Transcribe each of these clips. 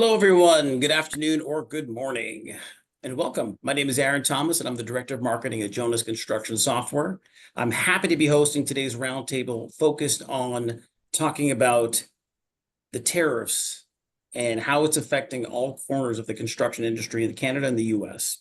Hello, everyone. Good afternoon or good morning, and welcome. My name is Aaron Thomas, and I'm the Director of Marketing at Jonas Construction Software. I'm happy to be hosting today's roundtable focused on talking about the tariffs and how it's affecting all corners of the construction industry in Canada and the US.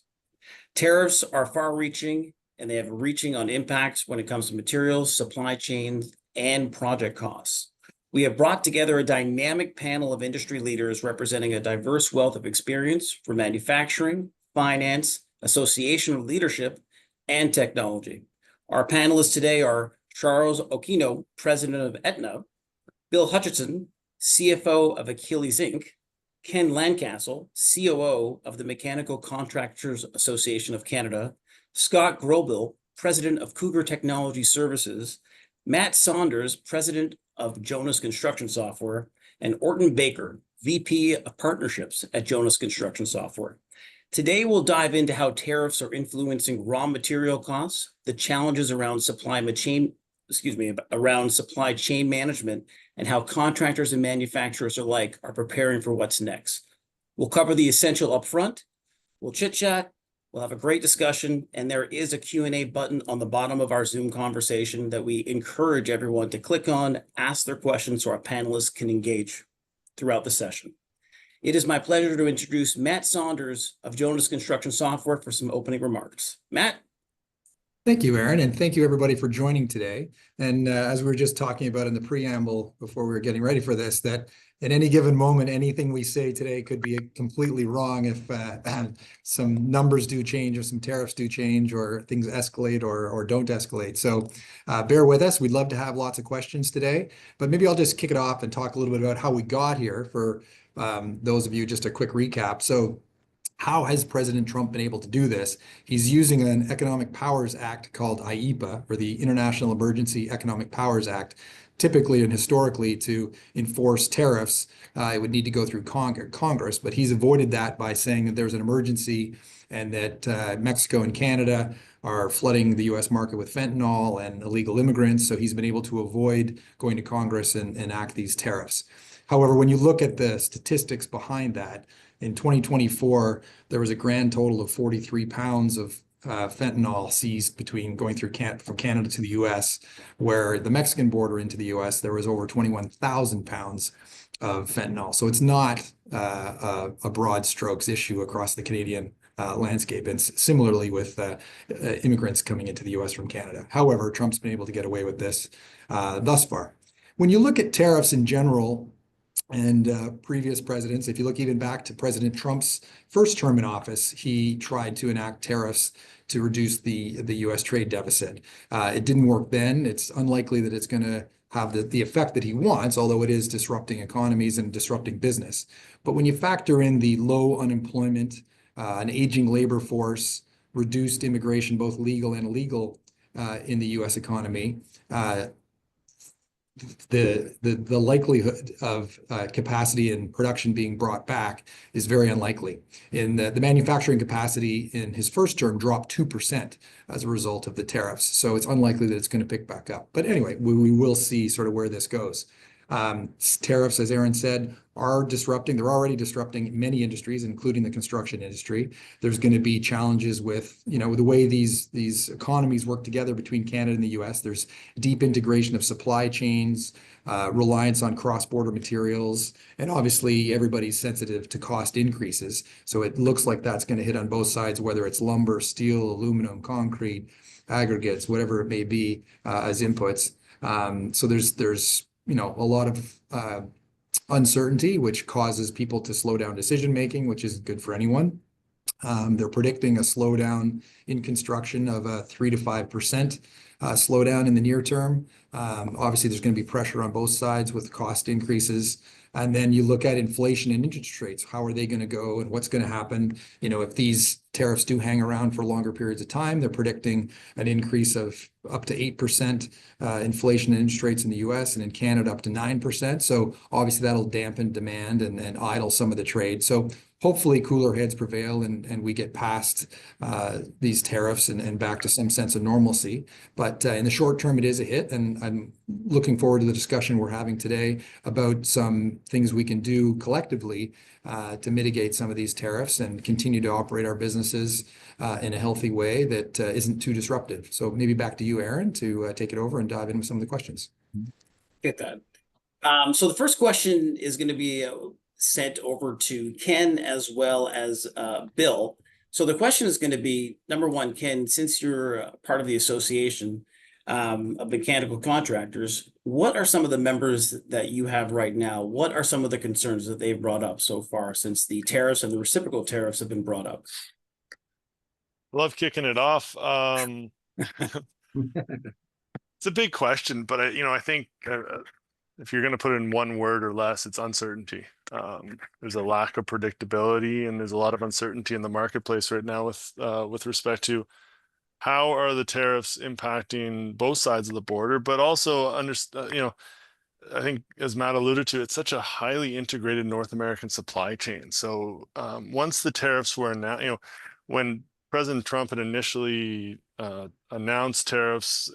Tariffs are far-reaching, and they have reaching on impacts when it comes to materials, supply chains, and project costs. We have brought together a dynamic panel of industry leaders representing a diverse wealth of experience for manufacturing, finance, association leadership, and technology. Our panelists today are Charles Occhino, President of Aetna, Bill Hutcherson, CFO of Achilles, Inc., Ken Lancastle, COO of the Mechanical Contractors Association of Canada, Scott Grobel, President of Cougar Technology Services, Matt Saunders, President of Jonas Construction Software, and Orton Baker, VP of Partnerships at Jonas Construction Software. Today, we'll dive into how tariffs are influencing raw material costs, the challenges around supply chain management, and how contractors and manufacturers alike are preparing for what's next. We'll cover the essential upfront, we'll chit-chat, we'll have a great discussion, and there is a Q&A button on the bottom of our Zoom conversation that we encourage everyone to click on, ask their questions so our panelists can engage throughout the session. It is my pleasure to introduce Matt Saunders of Jonas Construction Software for some opening remarks. Matt? Thank you, Aaron, and thank you everybody for joining today. And as we were just talking about in the preamble before we were getting ready for this, that at any given moment, anything we say today could be completely wrong if some numbers do change or some tariffs do change or things escalate or don't escalate. So bear with us. We'd love to have lots of questions today, but maybe I'll just kick it off and talk a little bit about how we got here for those of you, just a quick recap. So how has President Trump been able to do this? He's using an Economic Powers Act called IEEPA, or the International Emergency Economic Powers Act. Typically and historically, to enforce tariffs, it would need to go through Congress, but he's avoided that by saying that there's an emergency and that Mexico and Canada are flooding the US market with fentanyl and illegal immigrants, so he's been able to avoid going to Congress and enact these tariffs. However, when you look at the statistics behind that, in 2024, there was a grand total of 43 pounds of fentanyl seized between going through from Canada to the US, where the Mexican border into the US, there was over 21,000 pounds of fentanyl. So it's not a broad strokes issue across the Canadian landscape, and similarly with immigrants coming into the US from Canada. However, Trump's been able to get away with this thus far. When you look at tariffs in general, and previous presidents, if you look even back to President Trump's first term in office, he tried to enact tariffs to reduce the US trade deficit. It didn't work then. It's unlikely that it's going to have the effect that he wants, although it is disrupting economies and disrupting business. But when you factor in the low unemployment, an aging labor force, reduced immigration, both legal and illegal, in the US economy, the likelihood of capacity and production being brought back is very unlikely. In the manufacturing capacity in his first term dropped 2% as a result of the tariffs. So it's unlikely that it's going to pick back up. But anyway, we will see sort of where this goes. Tariffs, as Aaron said, are disrupting. They're already disrupting many industries, including the construction industry. There's going to be challenges with, the way these economies work together between Canada and the US. There's deep integration of supply chains, reliance on cross-border materials, and obviously everybody's sensitive to cost increases. So it looks like that's going to hit on both sides, whether it's lumber, steel, aluminum, concrete, aggregates, whatever it may be, as inputs. So there's a lot of uncertainty, which causes people to slow down decision making, which is good for anyone. They're predicting a slowdown in construction of a 3 to 5% slowdown in the near term. Obviously, there's going to be pressure on both sides with cost increases. And then you look at inflation and interest rates. How are they going to go and what's going to happen? If these tariffs do hang around for longer periods of time, they're predicting an increase of up to 8% inflation and interest rates in the US, and in Canada up to 9%. So obviously that'll dampen demand and idle some of the trade. So hopefully cooler heads prevail and we get past these tariffs and back to some sense of normalcy. But in the short term, it is a hit, and I'm looking forward to the discussion we're having today about some things we can do collectively to mitigate some of these tariffs and continue to operate our businesses in a healthy way that isn't too disruptive. So maybe back to you, Aaron, to take it over and dive into some of the questions. Get that. So the first question is going to be sent over to Ken as well as Bill. So the question is going to be, number one, Ken, since you're part of the association of mechanical contractors, what are some of the members that you have right now? What are some of the concerns that they've brought up so far since the tariffs and the reciprocal tariffs have been brought up? Love kicking it off. It's a big question, but I think if you're going to put it in one word or less, it's uncertainty. There's a lack of predictability, and there's a lot of uncertainty in the marketplace right now with respect to how are the tariffs impacting both sides of the border, but also I think, as Matt alluded to, it's such a highly integrated North American supply chain. So once the tariffs were announced, when President Trump had initially announced tariffs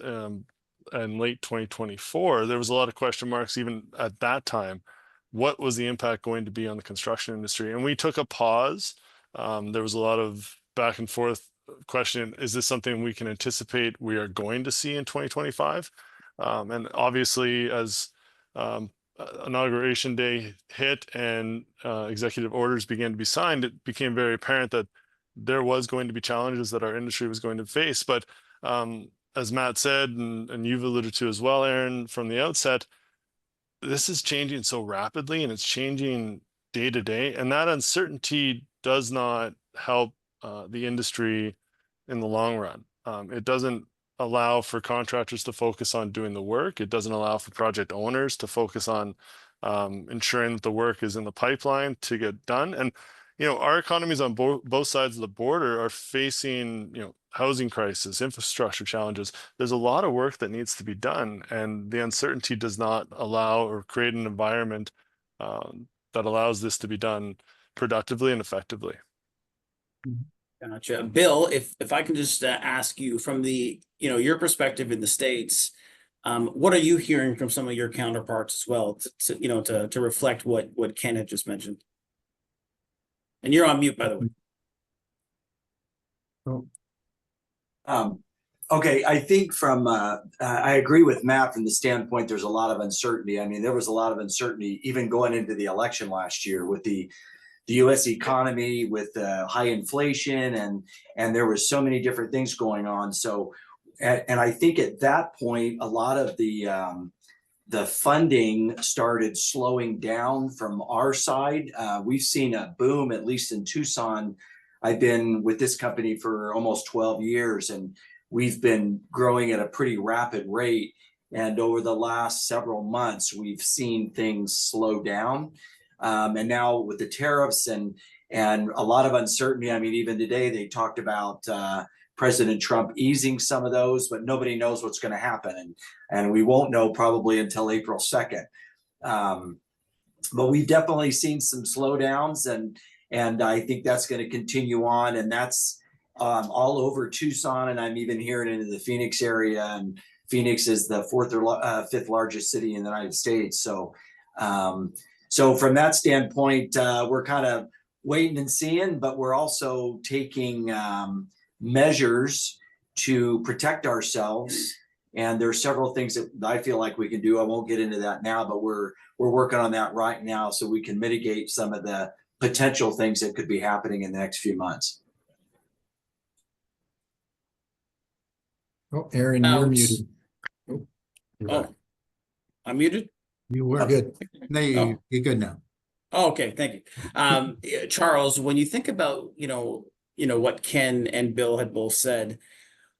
in late 2024, there was a lot of question marks even at that time. What was the impact going to be on the construction industry? And we took a pause. There was a lot of back and forth question. Is this something we can anticipate we are going to see in 2025? And obviously, as inauguration day hit and executive orders began to be signed, it became very apparent that there was going to be challenges that our industry was going to face. But as Matt said, and you've alluded to as well, Aaron, from the outset, this is changing so rapidly and it's changing day to day. And that uncertainty does not help the industry in the long run. It doesn't allow for contractors to focus on doing the work. It doesn't allow for project owners to focus on ensuring that the work is in the pipeline to get done. And our economies on both sides of the border are facing, housing crisis, infrastructure challenges. There's a lot of work that needs to be done, and the uncertainty does not allow or create an environment that allows this to be done productively and effectively. Gotcha. Bill, if I can just ask you from the, your perspective in the States, what are you hearing from some of your counterparts as well to reflect what Ken had just mentioned? And you're on mute, by the way. Okay, I think I agree with Matt from the standpoint there's a lot of uncertainty. I mean, there was a lot of uncertainty even going into the election last year with the U.S. economy, with high inflation, and there was so many different things going on. So, and I think at that point, a lot of the funding started slowing down from our side. We've seen a boom, at least in Tucson. I've been with this company for almost 12 years, and we've been growing at a pretty rapid rate. And over the last several months, we've seen things slow down. And now with the tariffs and a lot of uncertainty, I mean, even today they talked about President Trump easing some of those, but nobody knows what's going to happen. And we won't know probably until April 2nd. But we've definitely seen some slowdowns, and I think that's going to continue on. And that's all over Tucson. And I'm even hearing into the Phoenix area. And Phoenix is the fourth or fifth largest city in the United States. So from that standpoint, we're kind of waiting and seeing, but we're also taking measures to protect ourselves. And there are several things that I feel like we can do. I won't get into that now, but we're working on that right now so we can mitigate some of the potential things that could be happening in the next few months. Oh, Aaron, you're muted. Oh, I'm muted? You were good. No, you're good now. Oh, okay, thank you. Charles, when you think about, what Ken and Bill had both said,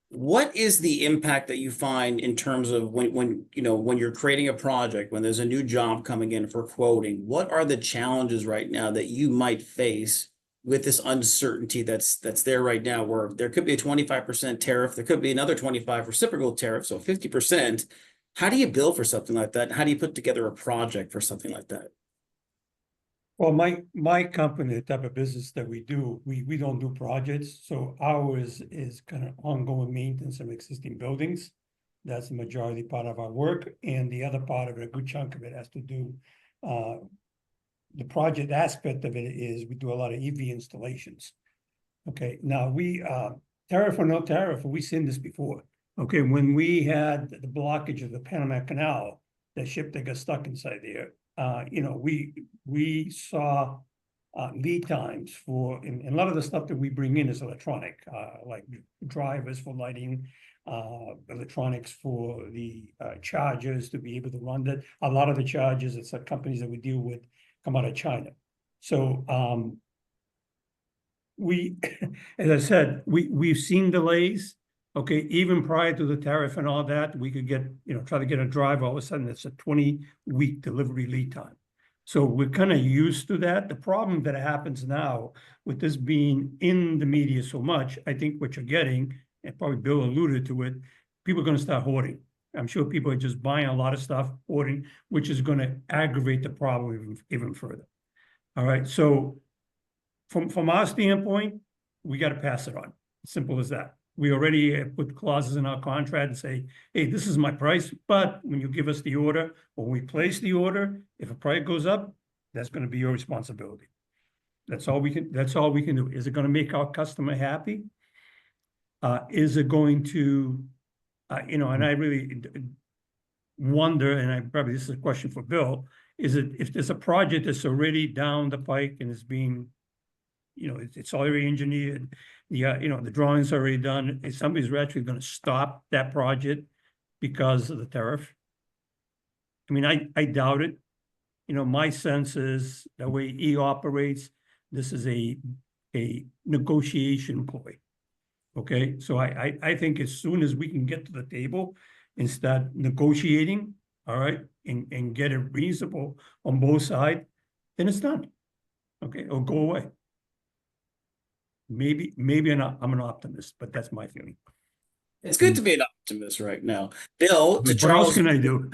what is the impact that you find in terms of when you're creating a project, when there's a new job coming in for quoting, what are the challenges right now that you might face with this uncertainty that's there right now, where there could be a 25% tariff, there could be another 25 reciprocal tariff, so 50%. How do you bill for something like that? How do you put together a project for something like that? Well, my company, the type of business that we do, we don't do projects, so ours is kind of ongoing maintenance of existing buildings. That's the majority part of our work, and the other part of it, a good chunk of it has to do, the project aspect of it is we do a lot of EV installations. Okay, now tariff or no tariff, we've seen this before. Okay, when we had the blockage of the Panama Canal, the ship that got stuck inside there, we saw lead times and a lot of the stuff that we bring in is electronic, like drivers for lighting, electronics for the chargers to be able to run that. A lot of the chargers, it's like companies that we deal with come out of China. So as I said, we've seen delays. Okay, even prior to the tariff and all that, we could try to get a drive, all of a sudden it's a 20-week delivery lead time. So we're kind of used to that. The problem that happens now with this being in the media so much, I think what you're getting, and probably Bill alluded to it, people are going to start hoarding. I'm sure people are just buying a lot of stuff, hoarding, which is going to aggravate the problem even further. All right, so from our standpoint, we got to pass it on. Simple as that. We already put clauses in our contract and say, hey, this is my price, but when you give us the order, or we place the order, if a price goes up, that's going to be your responsibility. That's all we can do. Is it going to make our customer happy? Is it going to, and I really wonder, and this is a question for Bill, is it, if there's a project that's already down the pike and is being, it's already engineered, the drawings are already done, if somebody's actually going to stop that project because of the tariff? I mean, I doubt it. My sense is the way he operates, this is a negotiation ploy. Okay, so I think as soon as we can get to the table and start negotiating, all right, and get it reasonable on both sides, then it's done. Okay, or go away. Maybe I'm an optimist, but that's my feeling. It's good to be an optimist right now. Bill, to What Charles, else can I do?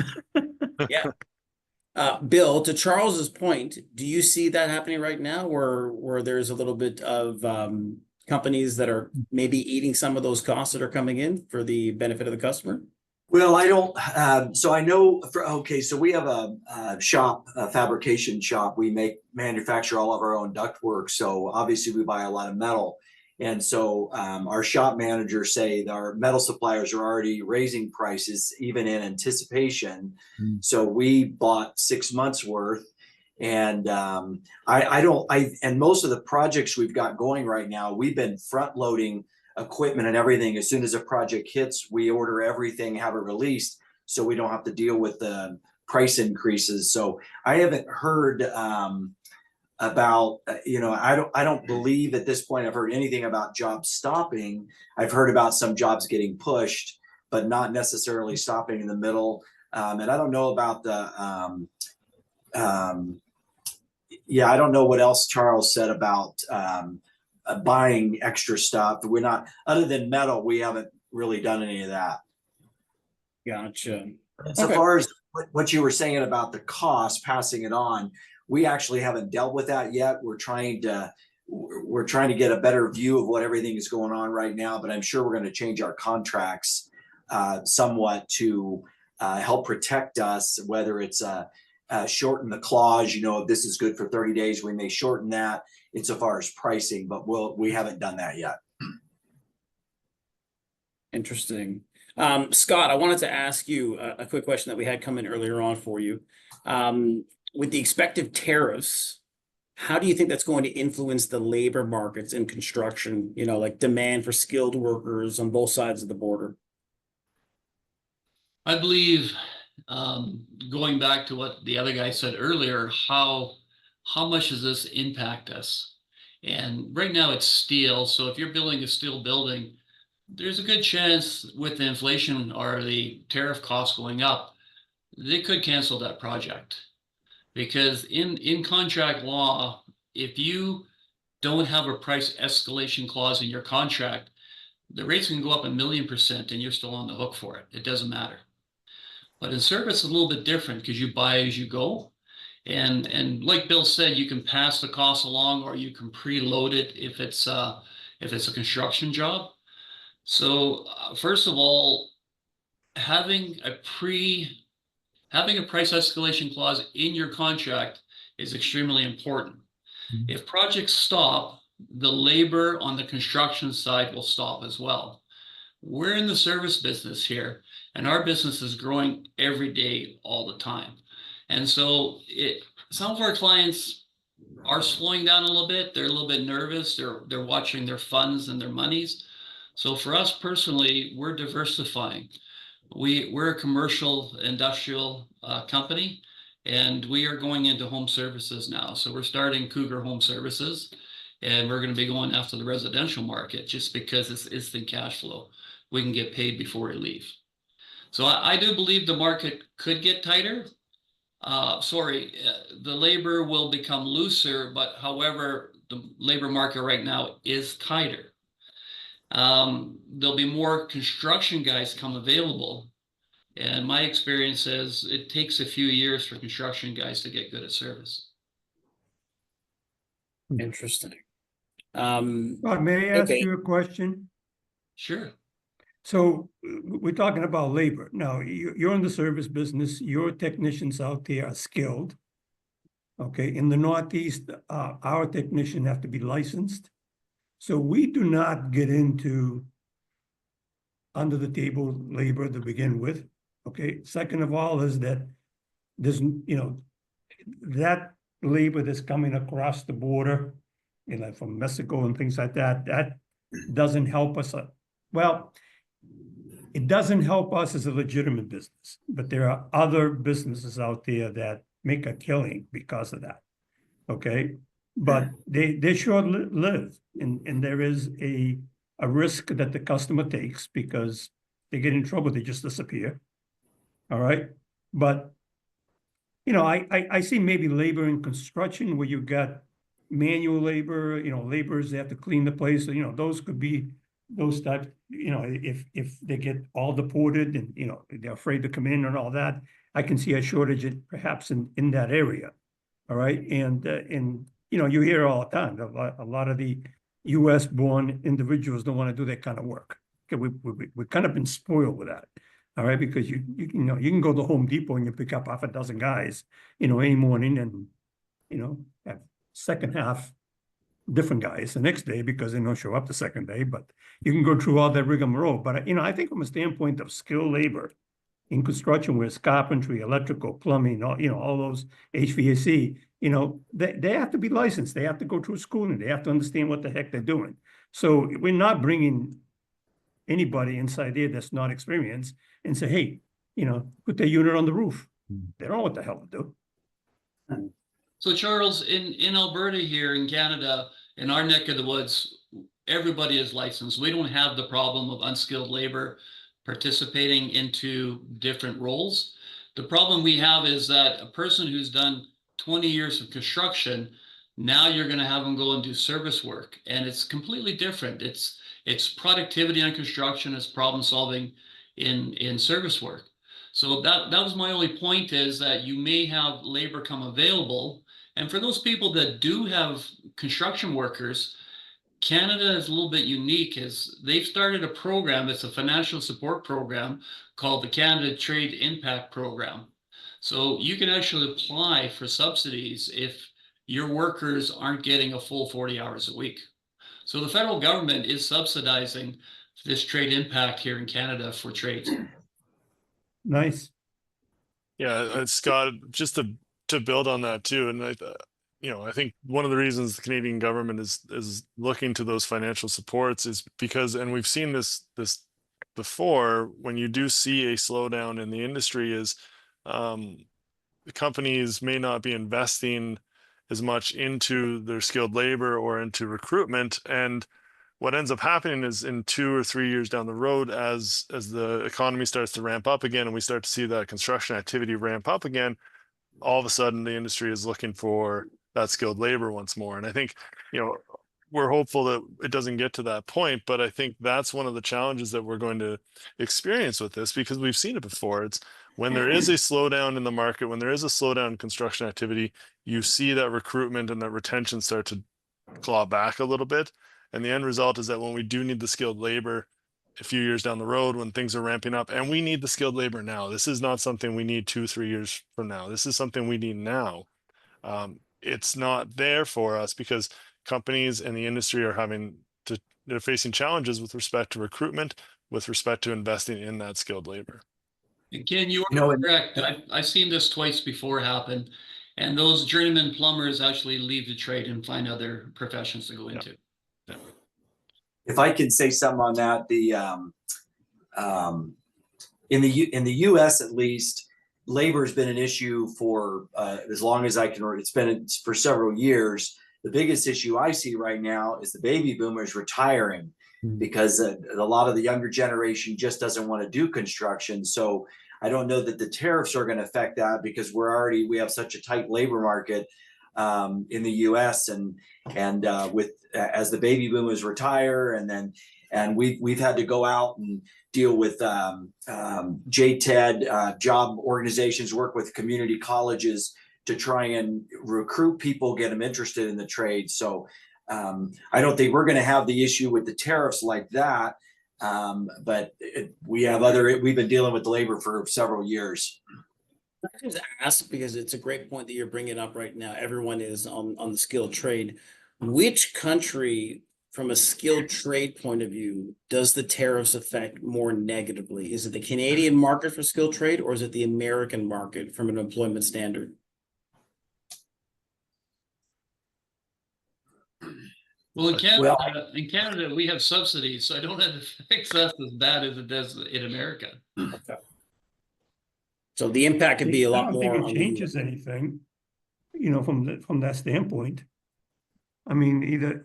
yeah. Bill, to Charles's point, do you see that happening right now, where there's a little bit of companies that are maybe eating some of those costs that are coming in for the benefit of the customer? Well, I don't, so I know, so we have a shop, a fabrication shop. We manufacture all of our own ductwork. So obviously we buy a lot of metal. And so our shop managers say that our metal suppliers are already raising prices even in anticipation. So we bought 6 months worth. And and most of the projects we've got going right now, we've been front loading equipment and everything. As soon as a project hits, we order everything, have it released, so we don't have to deal with the price increases. So I haven't heard about, I don't believe at this point I've heard anything about jobs stopping. I've heard about some jobs getting pushed, but not necessarily stopping in the middle. And I don't know about the, I don't know what else Charles said about buying extra stuff. We're not, other than metal, we haven't really done any of that. Gotcha. So far as what you were saying about the cost, passing it on, we actually haven't dealt with that yet. We're trying to get a better view of what everything is going on right now, but I'm sure we're going to change our contracts somewhat to help protect us, whether it's shorten the clause, if this is good for 30 days, we may shorten that insofar as pricing, but we haven't done that yet. Interesting. Scott, I wanted to ask you a quick question that we had come in earlier on for you. With the expected tariffs, how do you think that's going to influence the labor markets in construction, like demand for skilled workers on both sides of the border? I believe, going back to what the other guy said earlier, how much does this impact us? And right now it's steel. So if you're building a steel building, there's a good chance with the inflation or the tariff costs going up, they could cancel that project. Because in contract law, if you don't have a price escalation clause in your contract, the rates can go up 1,000,000% and you're still on the hook for it. It doesn't matter. But in service, it's a little bit different because you buy as you go. And like Bill said, you can pass the cost along, or you can preload it if it's a construction job. So first of all, having a price escalation clause in your contract is extremely important. If projects stop, the labor on the construction side will stop as well. We're in the service business here, and our business is growing every day, all the time. And so some of our clients are slowing down a little bit. They're a little bit nervous. They're watching their funds and their monies. So for us personally, we're diversifying. We're a commercial industrial company, and we are going into home services now. So we're starting Cougar Home Services, and we're going to be going after the residential market just because it's instant cash flow. We can get paid before we leave. So I do believe the market could get tighter. The labor will become looser, but however, the labor market right now is tighter. There'll be more construction guys come available. And my experience is it takes a few years for construction guys to get good at service. Interesting. Rod, may I ask Okay. you a question? Sure. So we're talking about labor. Now, you're in the service business. Your technicians out there are skilled. Okay, in the Northeast, our technicians have to be licensed. So we do not get into under the table labor to begin with. Okay, second of all is that there's, that labor that's coming across the border, from Mexico and things like that, that doesn't help us. Well, it doesn't help us as a legitimate business, but there are other businesses out there that make a killing because of that. Okay, but they're short-lived, and there is a risk that the customer takes because they get in trouble, they just disappear. All right, but I see maybe labor in construction where you got manual labor, laborers, they have to clean the place. So, those could be those types, if they get all deported and, they're afraid to come in and all that, I can see a shortage perhaps in that are. All right. And you hear all the time, a lot of the US born individuals don't want to do that kind of work. Okay, we've kind of been spoiled with that. All right, because you can go to Home Depot and you pick up half a dozen guys, any morning, and have second half different guys the next day because they don't show up the second day. But you can go through all that rigmarole. But I think from a standpoint of skilled labor in construction, where it's carpentry, electrical, plumbing, all those HVAC, they have to be licensed. They have to go through schooling. They have to understand what the heck they're doing. So we're not bringing anybody inside there that's not experienced and say, hey, put their unit on the roof. They don't know what the hell to do. So Charles, in Alberta here in Canada, in our neck of the woods, everybody is licensed. We don't have the problem of unskilled labor participating into different roles. The problem we have is that a person who's done 20 years of construction, now you're going to have them go and do service work, and it's completely different. It's productivity on construction, it's problem solving in service work. So that was my only point, is that you may have labor come available. And for those people that do have construction workers, Canada is a little bit unique, as they've started a program. It's a financial support program called the Canada Trade Impact Program. So you can actually apply for subsidies if your workers aren't getting a full 40 hours a week. So the federal government is subsidizing this trade impact here in Canada for trades. Nice. Yeah, Scott, just to build on that too, and I think one of the reasons the Canadian government is looking to those financial supports is because, and we've seen this before, when you do see a slowdown in the industry, is the companies may not be investing as much into their skilled labor or into recruitment, and what ends up happening is in 2 or 3 years down the road, as the economy starts to ramp up again and we start to see that construction activity ramp up again, all of a sudden the industry is looking for that skilled labor once more. And I think, we're hopeful that it doesn't get to that point, but I think that's one of the challenges that we're going to experience with this, because we've seen it before. It's When there is a slowdown in the market, when there is a slowdown in construction activity, you see that recruitment and that retention start to claw back a little bit. And the end result is that when we do need the skilled labor a few years down the road, when things are ramping up, and we need the skilled labor now, this is not something we need 2-3 years from now. This is something we need now. It's not there for us because companies and the industry they're facing challenges with respect to recruitment, with respect to investing in that skilled labor. And Ken, you You know, are correct. I've seen this twice before happen. And those journeyman plumbers actually leave the trade and find other professions to go into. if I can say something on that, in the U.S. at least, labor has been an issue for as long as I can. It's been for several years. The biggest issue I see right now is the baby boomers retiring because a lot of the younger generation just doesn't want to do construction. So I don't know that the tariffs are going to affect that because we have such a tight labor market in the U.S. and with as the baby boomers retire, and we've had to go out and deal with JTED job organizations, work with community colleges to try and recruit people, get them interested in the trade. So I don't think we're going to have the issue with the tariffs like that. But we've been dealing with labor for several years. I just ask because it's a great point that you're bringing up right now. Everyone is on the skilled trade. Which country, from a skilled trade point of view, does the tariffs affect more negatively? Is it the Canadian market for skilled trade, or is it the American market from an employment standard? Well, in Canada, we have subsidies, so I don't have it affects us as bad as it does in America. Okay. So the impact could be a lot more. I don't think it changes anything, from that standpoint. I mean, either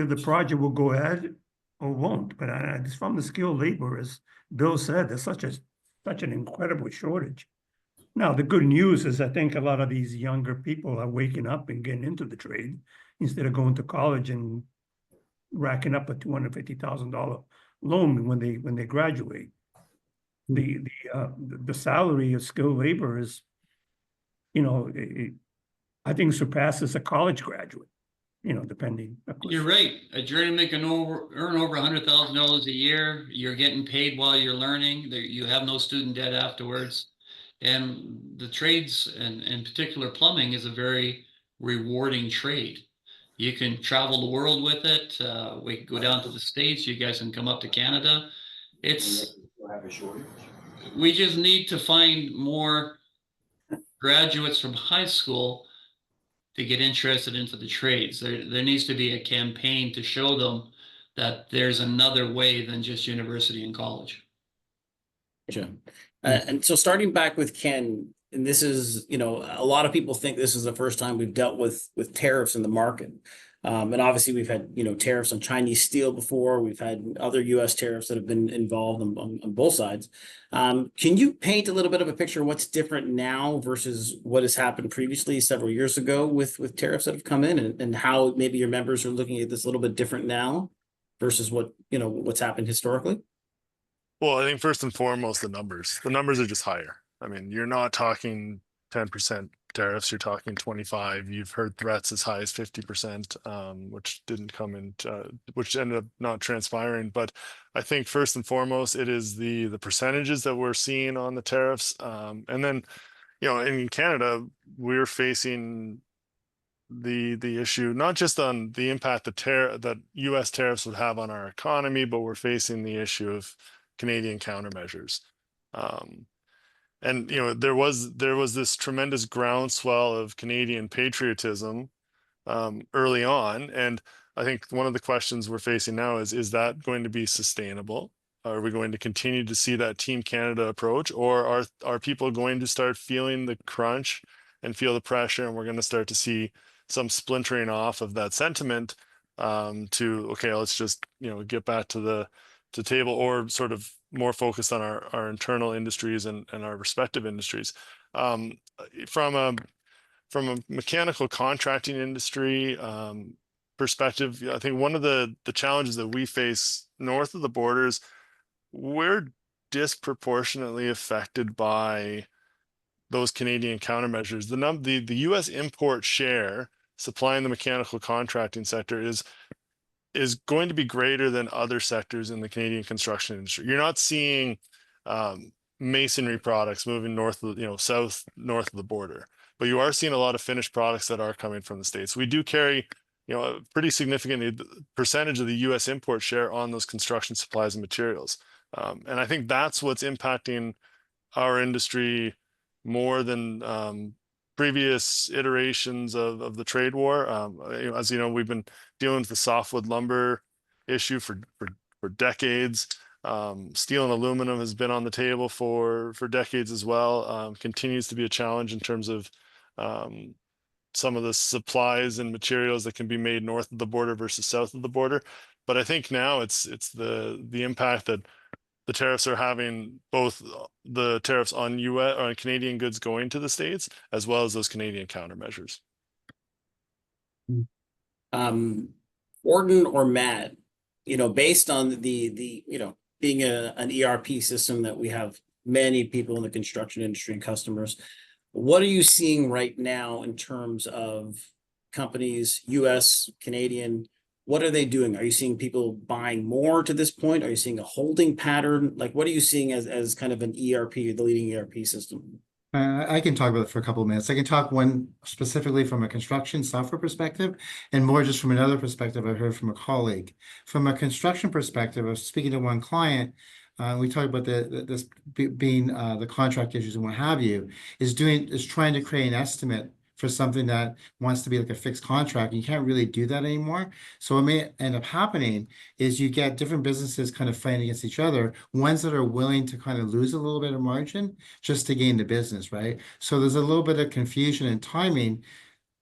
the project will go ahead or won't. But it's from the skilled labor, as Bill said, there's such an incredible shortage. Now, the good news is I think a lot of these younger people are waking up and getting into the trade instead of going to college and racking up a $250,000 loan when they graduate. The salary of skilled labor is, I think surpasses a college graduate, depending. You're right. A journeyman can earn over $100,000 a year. You're getting paid while you're learning. You have no student debt afterwards. And the trades, and in particular plumbing, is a very rewarding trade. You can travel the world with it. We can go down to the States. You guys can come up to Canada. We just need to find more graduates from high school to get interested into the trades. There needs to be a campaign to show them that there's another way than just university and college. Gotcha. And so starting back with Ken, and this is, a lot of people think this is the first time we've dealt with tariffs in the market. And obviously we've had, tariffs on Chinese steel before. We've had other U.S. tariffs that have been involved on both sides. Can you paint a little bit of a picture of what's different now versus what has happened previously several years ago with tariffs that have come in, and how maybe your members are looking at this a little bit different now versus what's happened historically? Well, I think first and foremost, the numbers are just higher. I mean, you're not talking 10% tariffs, you're talking 25. You've heard threats as high as 50%, which didn't come in, which ended up not transpiring. But I think first and foremost, it is the percentages that we're seeing on the tariffs. And then, in Canada, we're facing the issue, not just on the impact that US tariffs would have on our economy, but we're facing the issue of Canadian countermeasures. And there was this tremendous groundswell of Canadian patriotism early on, and I think one of the questions we're facing now is that going to be sustainable? Are we going to continue to see that Team Canada approach, or are people going to start feeling the crunch and feel the pressure, and we're going to start to see some splintering off of that sentiment to, okay, let's just get back to the table, or sort of more focused on our internal industries and our respective industries. From a mechanical contracting industry perspective, I think one of the challenges that we face north of the borders, we're disproportionately affected by those Canadian countermeasures. The US import share supplying the mechanical contracting sector is going to be greater than other sectors in the Canadian construction industry. You're not seeing masonry products moving north of, south north of the border, but you are seeing a lot of finished products that are coming from the States. We do carry, a pretty significant percentage of the US import share on those construction supplies and materials. And I think that's what's impacting our industry more than previous iterations of the trade war. As you know, we've been dealing with the softwood lumber issue for decades. Steel and aluminum has been on the table for decades as well. Continues to be a challenge in terms of some of the supplies and materials that can be made north of the border versus south of the border. But I think now it's the impact that the tariffs are having, both the tariffs on US or on Canadian goods going to the States, as well as those Canadian countermeasures. Orton or Matt, based on the being an ERP system that we have many people in the construction industry and customers, what are you seeing right now in terms of companies, US, Canadian? What are they doing? Are you seeing people buying more to this point? Are you seeing a holding pattern? Like, what are you seeing as kind of an ERP, the leading ERP system? I can talk about it for a couple of minutes. I can talk one specifically from a construction software perspective, and more just from another perspective I heard from a colleague. From a construction perspective, I was speaking to one client. We talked about this being the contract issues and what have you, is trying to create an estimate for something that wants to be like a fixed contract. You can't really do that anymore. So what may end up happening is you get different businesses kind of fighting against each other, ones that are willing to kind of lose a little bit of margin just to gain the business, right? So there's a little bit of confusion in timing.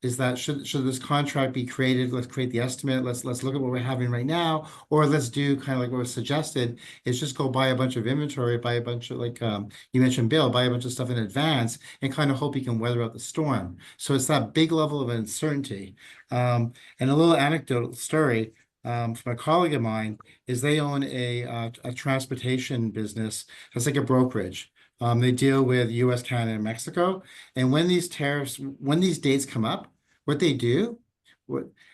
Is that should this contract be created? Let's create the estimate. Let's look at what we're having right now, or let's do kind of like what was suggested, is just go buy a bunch of inventory, buy a bunch of you mentioned, Bill, buy a bunch of stuff in advance and kind of hope you can weather out the storm. So it's that big level of uncertainty. And a little anecdotal story from a colleague of mine is they own a transportation business that's like a brokerage. They deal with US, Canada, and Mexico. And when these dates come up, what they do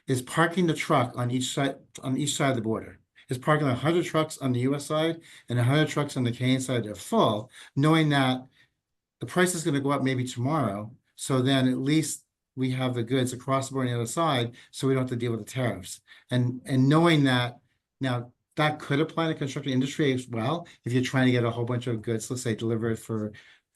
is parking the truck on each side of the border. Is parking 100 trucks on the US side and 100 trucks on the Canadian side. They're full, knowing that the price is going to go up maybe tomorrow. So then at least we have the goods across the board on the other side, so we don't have to deal with the tariffs. And knowing that now, that could apply to the construction industry as well. If you're trying to get a whole bunch of goods, let's say delivered for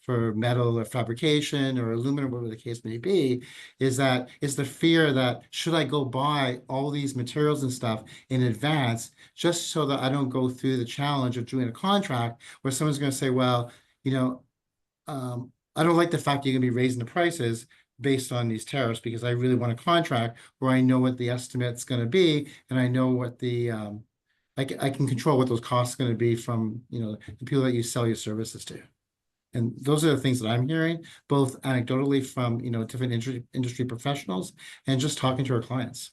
metal or fabrication or aluminum, whatever the case may be, is the fear that should I go buy all these materials and stuff in advance just so that I don't go through the challenge of doing a contract where someone's going to say, well, I don't like the fact you're going to be raising the prices based on these tariffs because I really want a contract where I know what the estimate's going to be and I know what the I can control what those costs are going to be from, the people that you sell your services to. And those are the things that I'm hearing, both anecdotally from, different industry professionals and just talking to our clients.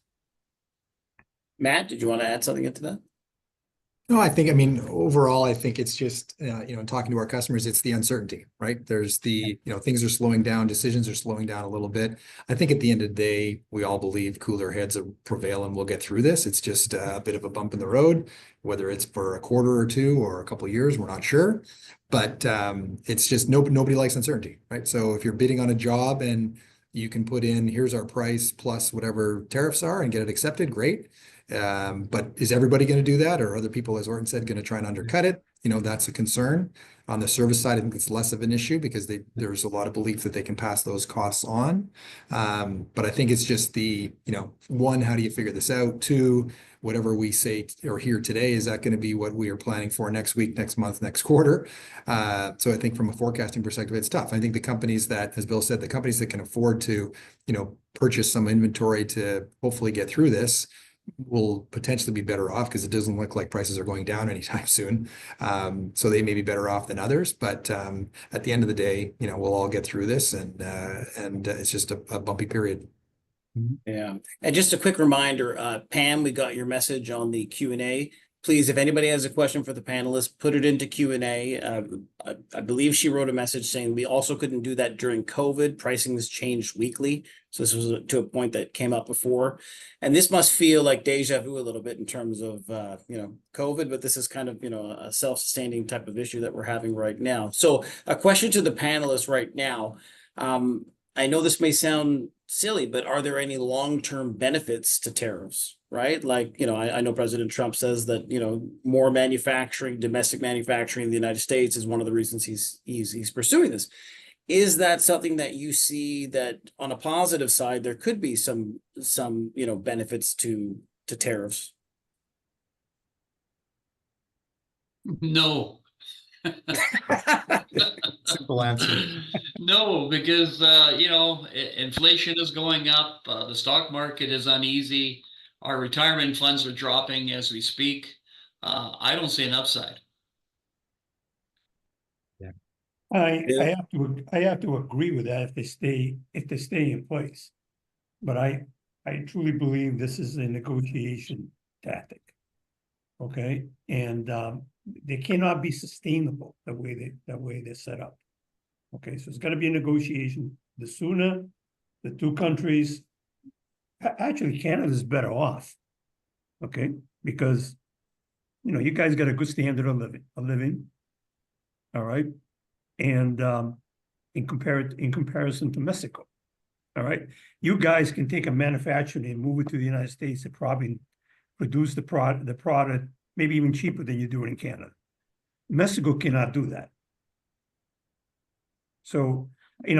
Matt, did you want to add something into that? No, overall, I think it's just, in talking to our customers, it's the uncertainty, right? There's things are slowing down, decisions are slowing down a little bit. I think at the end of the day, we all believe cooler heads will prevail and we'll get through this. It's just a bit of a bump in the road, whether it's for a quarter or two or a couple of years, we're not sure. But it's just nobody likes uncertainty, right? So if you're bidding on a job and you can put in, here's our price plus whatever tariffs are and get it accepted, great. But is everybody going to do that? Or other people, as Orton said, going to try and undercut it? That's a concern. On the service side, I think it's less of an issue because there's a lot of belief that they can pass those costs on. But I think it's just one, how do you figure this out? Two, whatever we say or hear today, is that going to be what we are planning for next week, next month, next quarter? So I think from a forecasting perspective, it's tough. I think the companies that, as Bill said, the companies that can afford to, purchase some inventory to hopefully get through this will potentially be better off because it doesn't look like prices are going down anytime soon. So they may be better off than others, but at the end of the day, we'll all get through this and it's just a bumpy period. Yeah. And just a quick reminder, Pam, we got your message on the Q&A. please, if anybody has a question for the panelists, put it into Q&A. I believe she wrote a message saying we also couldn't do that during COVID. Pricing has changed weekly. So this was to a point that came up before. And this must feel like deja vu a little bit in terms of, COVID, but this is kind of, a self-sustaining type of issue that we're having right now. So a question to the panelists right now. I know this may sound silly, but are there any long-term benefits to tariffs, right? Like, I know President Trump says that, more manufacturing, domestic manufacturing in the United States is one of the reasons he's pursuing this. Is that something that you see that on a positive side, there could be some benefits to tariffs? No. Simple answer. No, because inflation is going up, the stock market is uneasy, our retirement funds are dropping as we speak. I don't see an upside. I Yeah. have to agree with that if they stay in place. But I truly believe this is a negotiation tactic. Okay, and they cannot be sustainable the way they're set up. Okay, so it's got to be a negotiation. The sooner the two countries, actually Canada's better off. Okay, because you guys got a good standard of living. All right. And in comparison to Mexico, all right, you guys can take a manufacturing and move it to the United States and probably produce the product maybe even cheaper than you do it in Canada. Mexico cannot do that. So we've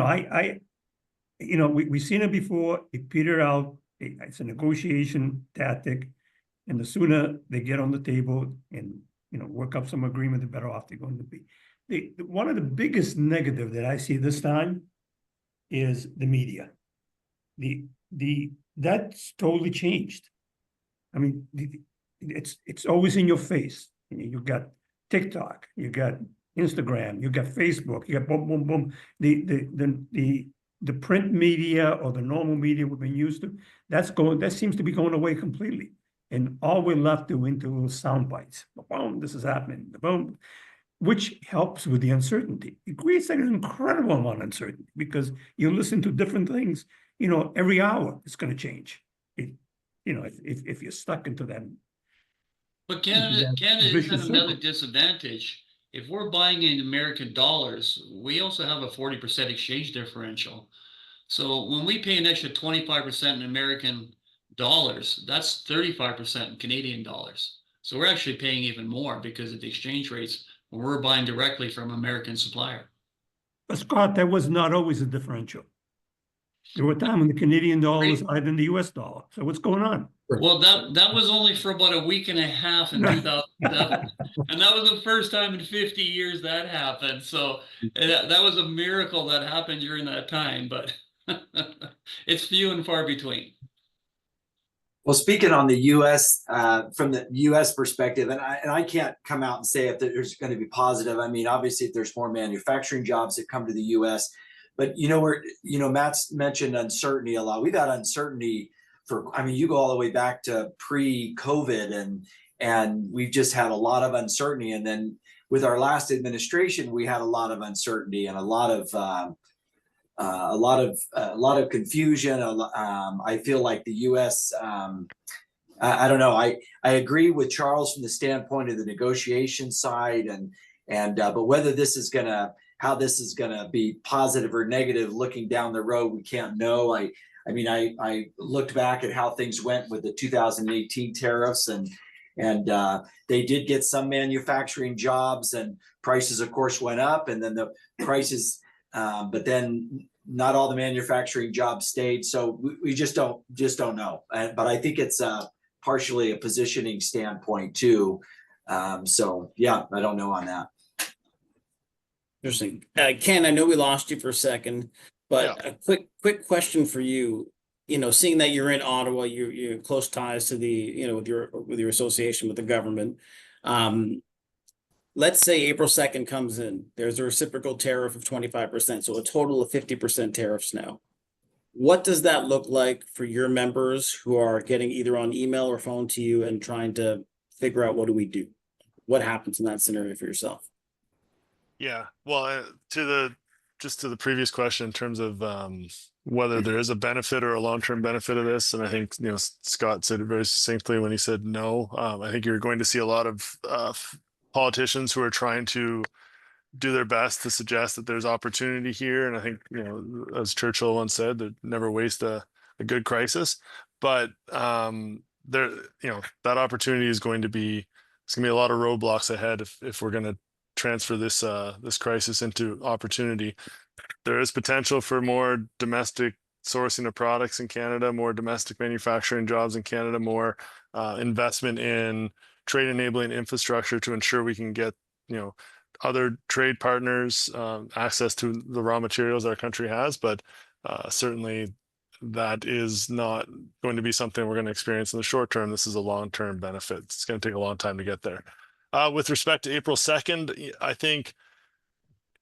seen it before. It petered out. It's a negotiation tactic, and the sooner they get on the table and work up some agreement, the better off they're going to be. One of the biggest negative that I see this time is the media. That's totally changed. I mean, it's always in your face. You got TikTok, you got Instagram, you got Facebook, you got boom, boom, boom. The print media or the normal media we've been used to, that seems to be going away completely. And all we're left doing to little sound bites. Boom, this is happening. Boom. Which helps with the uncertainty. It creates an incredible amount of uncertainty because you listen to different things, every hour it's going to change. If you're stuck into that. But Canada has another disadvantage. If we're buying in American dollars, we also have a 40% exchange differential. So when we pay an extra 25% in American dollars, that's 35% in Canadian dollars. So we're actually paying even more because of the exchange rates when we're buying directly from American supplier. But Scott, that was not always a differential. There were times when the Canadian dollar was higher than the US dollar. So what's going on? Well, that was only for about a week and a half in 2007. And that was the first time in 50 years that happened. So that was a miracle that happened during that time, but it's few and far between. Well, speaking on the U.S. From the U.S. perspective, and I can't come out and say if there's going to be positive. I mean, obviously, if there's more manufacturing jobs that come to the U.S., but Matt's mentioned uncertainty a lot. We've had uncertainty you go all the way back to pre-COVID, and we've just had a lot of uncertainty. And then with our last administration, we had a lot of uncertainty and a lot of confusion. I feel like the U.S. I don't know. I agree with Charles from the standpoint of the negotiation side, but whether how this is gonna be positive or negative looking down the road, we can't know. I looked back at how things went with the 2018 tariffs, and they did get some manufacturing jobs, and prices, of course, went up, and then the prices. But then not all the manufacturing jobs stayed, so we just don't know. But I think it's partially a positioning standpoint too. So yeah, I don't know on that. Interesting. Ken, I know we lost you for a second, but Yeah. a quick question for you. Seeing that you're in Ottawa, you're close ties to the, with your association with the government. Let's say April 2nd comes in, there's a reciprocal tariff of 25%, so a total of 50% tariffs now. What does that look like for your members who are getting either on email or phone to you and trying to figure out what do we do? What happens in that scenario for yourself? Yeah, well, to the previous question in terms of whether there is a benefit or a long-term benefit of this, and I think Scott said it very succinctly when he said no. I think you're going to see a lot of politicians who are trying to do their best to suggest that there's opportunity here, and I think as Churchill once said, that never waste a good crisis. But there, that opportunity is going to be. It's going to be a lot of roadblocks ahead if we're going to transfer this this crisis into opportunity. There is potential for more domestic sourcing of products in Canada, more domestic manufacturing jobs in Canada, more investment in trade enabling infrastructure to ensure we can get other trade partners access to the raw materials our country has. But certainly that is not going to be something we're going to experience in the short term. This is a long-term benefit. It's going to take a long time to get there. With respect to April 2nd, I think,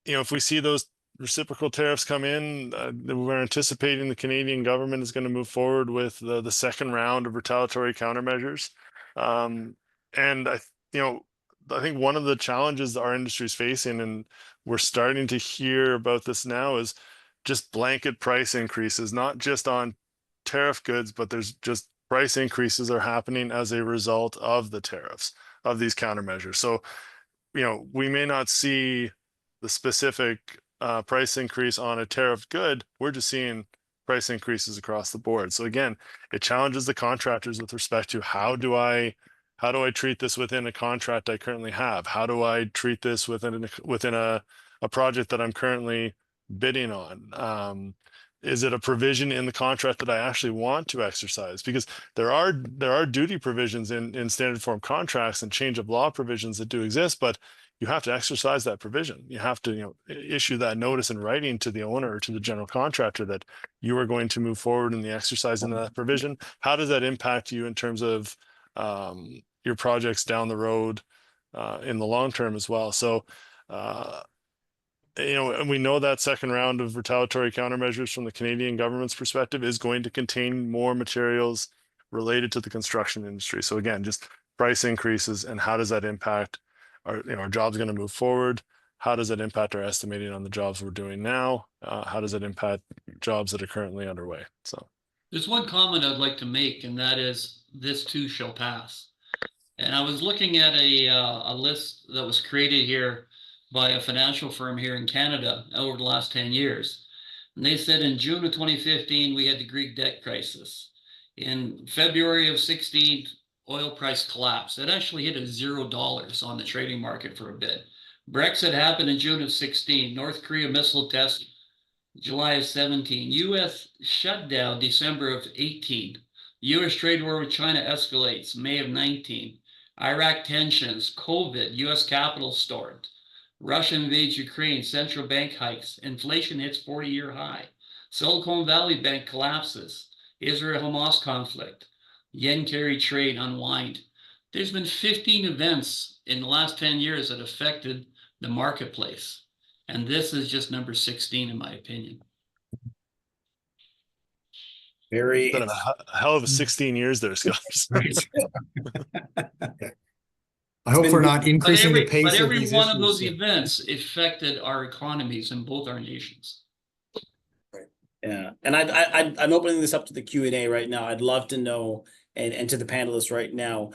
if we see those reciprocal tariffs come in, we're anticipating the Canadian government is going to move forward with the second round of retaliatory countermeasures. And I think one of the challenges our industry is facing, and we're starting to hear about this now, is just blanket price increases, not just on tariff goods, but there's just price increases are happening as a result of the tariffs, of these countermeasures. So, we may not see the specific price increase on a tariff good. We're just seeing price increases across the board. So again, it challenges the contractors with respect to how do I treat this within a contract I currently have? How do I treat this within a project that I'm currently bidding on? Is it a provision in the contract that I actually want to exercise? Because there are duty provisions in standard form contracts and change of law provisions that do exist, but you have to exercise that provision. You have to issue that notice in writing to the owner or to the general contractor that you are going to move forward in the exercise of that provision. How does that impact you in terms of your projects down the road in the long term as well? So and we know that second round of retaliatory countermeasures from the Canadian government's perspective is going to contain more materials related to the construction industry. So again, just price increases, and how does that impact our jobs going to move forward? How does that impact our estimating on the jobs we're doing now? How does it impact jobs that are currently underway? So there's one comment I'd like to make, and that is this too shall pass. And I was looking at a list that was created here by a financial firm here in Canada over the last 10 years. And they said in June of 2015, we had the Greek debt crisis. In February of 16, oil price collapsed. It actually hit $0 on the trading market for a bit. Brexit happened in June of 16. North Korea missile test, July of 17. U.S. shutdown, December of 18. U.S. trade war with China escalates, May of 19. Iraq tensions, COVID, U.S. Capitol stormed. Russia invades Ukraine, central bank hikes, inflation hits 40-year high. Silicon Valley Bank collapses. Israel-Hamas conflict. Yen carry trade unwind. There's been 15 events in the last 10 years that affected the marketplace. And this is just number 16, in my opinion. Very been a hell of a 16 years there, Scott. I hope we're not increasing the pace but of every these one of those issues. events affected our economies in both our nations. Yeah, and I'm opening this up to the Q&A right now. I'd love to know, and to the panelists right now,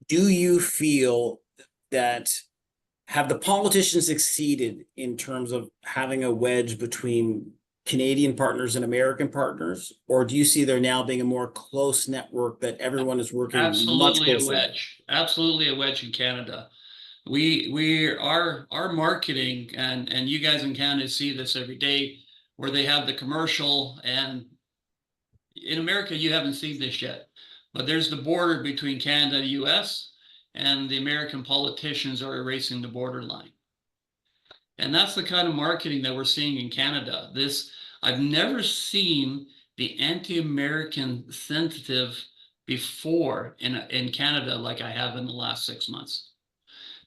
do you feel that have the politicians succeeded in terms of having a wedge between Canadian partners and American partners, or do you see there now being a more close network that everyone is working much closer? Absolutely a wedge in Canada. Our marketing, and you guys in Canada see this every day, where they have the commercial, and in America you haven't seen this yet, but there's the border between Canada and the US, and the American politicians are erasing the borderline. And that's the kind of marketing that we're seeing in Canada. I've never seen the anti-American sensitive before in Canada like I have in the last 6 months.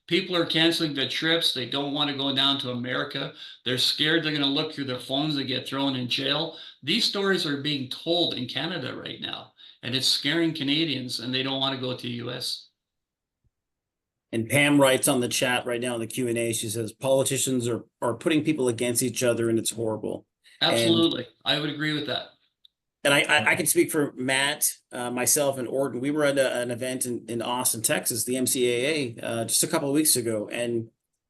People are canceling their trips. They don't want to go down to America. They're scared they're going to look through their phones and get thrown in jail. These stories are being told in Canada right now, and it's scaring Canadians, and they don't want to go to the US. And Pam writes on the chat right now in the Q&A, she says, politicians are putting people against each other and it's horrible. Absolutely. I would agree with that. And I can speak for Matt, myself, and Orton. We were at an event in Austin, Texas, the MCAA, just a couple of weeks ago, and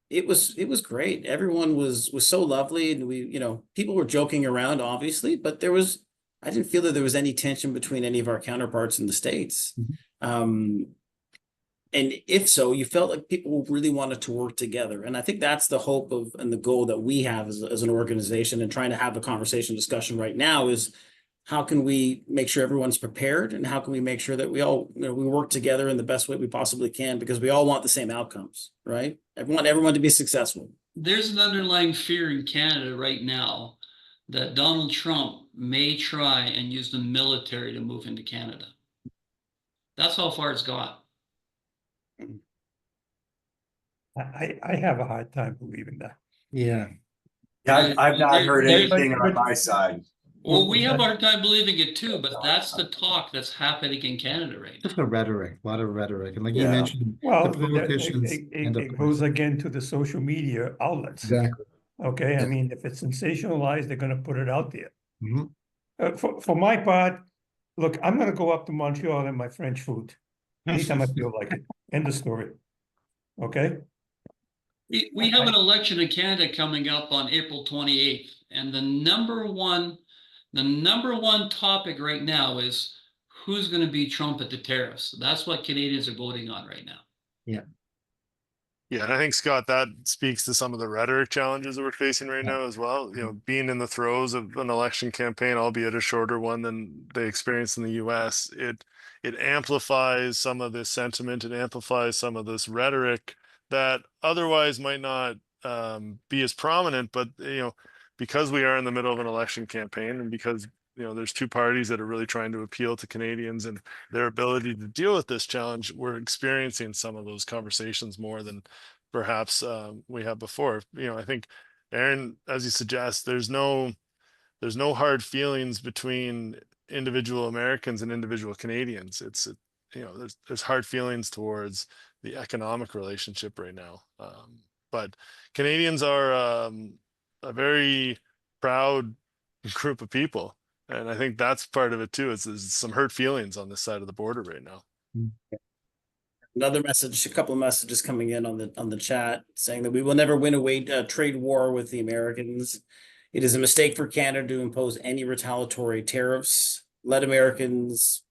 it was great. Everyone was so lovely, and people were joking around, obviously, but I didn't feel that there was any tension between any of our counterparts in the States. And if so, you felt like people really wanted to work together. And I think that's the hope of and the goal that we have as an organization, and trying to have a discussion right now is, how can we make sure everyone's prepared, and how can we make sure that we all, we work together in the best way we possibly can, because we all want the same outcomes, right? I want everyone to be successful. There's an underlying fear in Canada right now that Donald Trump may try and use the military to move into Canada. That's how far it's got. I have a hard time believing that. Yeah. Yeah, I've not heard There- anything on my side. Well, we have a hard time believing it too, but that's the talk that's happening in Canada right now. Just the rhetoric, a lot of rhetoric. And like you Yeah. mentioned, Well, the politicians end up. it goes again to the social media outlets. Exactly. Okay, I Yeah. mean, if it's sensationalized, they're gonna put it out there. Mhm. For my part, look, I'm gonna go up to Montreal and my French food anytime I feel like it. End of story. Okay, We have an election in Canada coming up on April 28th, and the number one topic right now is who's going to beat Trump at the tariffs. That's what Canadians are voting on right now. Yeah, and I think, Scott, that speaks to some of the rhetoric challenges that we're facing right now as well. Being in the throes of an election campaign, albeit a shorter one than they experienced in the US, it amplifies some of this sentiment, it amplifies some of this rhetoric that otherwise might not be as prominent. But because we are in the middle of an election campaign, and because there's two parties that are really trying to appeal to Canadians and their ability to deal with this challenge, we're experiencing some of those conversations more than perhaps we have before. I think, Aaron, as you suggest, there's no hard feelings between individual Americans and individual Canadians. There's hard feelings towards the economic relationship right now. But Canadians are a very proud group of people. And I think that's part of it too. There's some hurt feelings on this side of the border right now. Another message, a couple of messages coming in on the chat saying that we will never win a trade war with the Americans. It is a mistake for Canada to impose any retaliatory tariffs. Let Americans,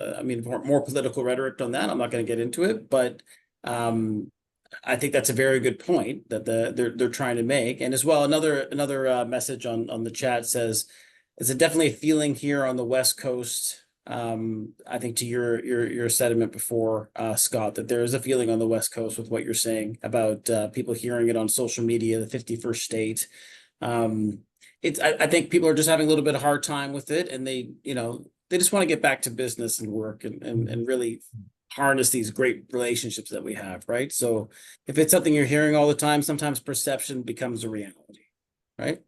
more political rhetoric on that. I'm not going to get into it, but I think that's a very good point that they're trying to make. And as well, another message on the chat says, it's definitely a feeling here on the West Coast. I think to your sentiment before, Scott, that there is a feeling on the West Coast with what you're saying about people hearing it on social media, the 51st state. I think people are just having a little bit of hard time with it, and they just want to get back to business and work and really harness these great relationships that we have, right? So if it's something you're hearing all the time, sometimes perception becomes a reality, right?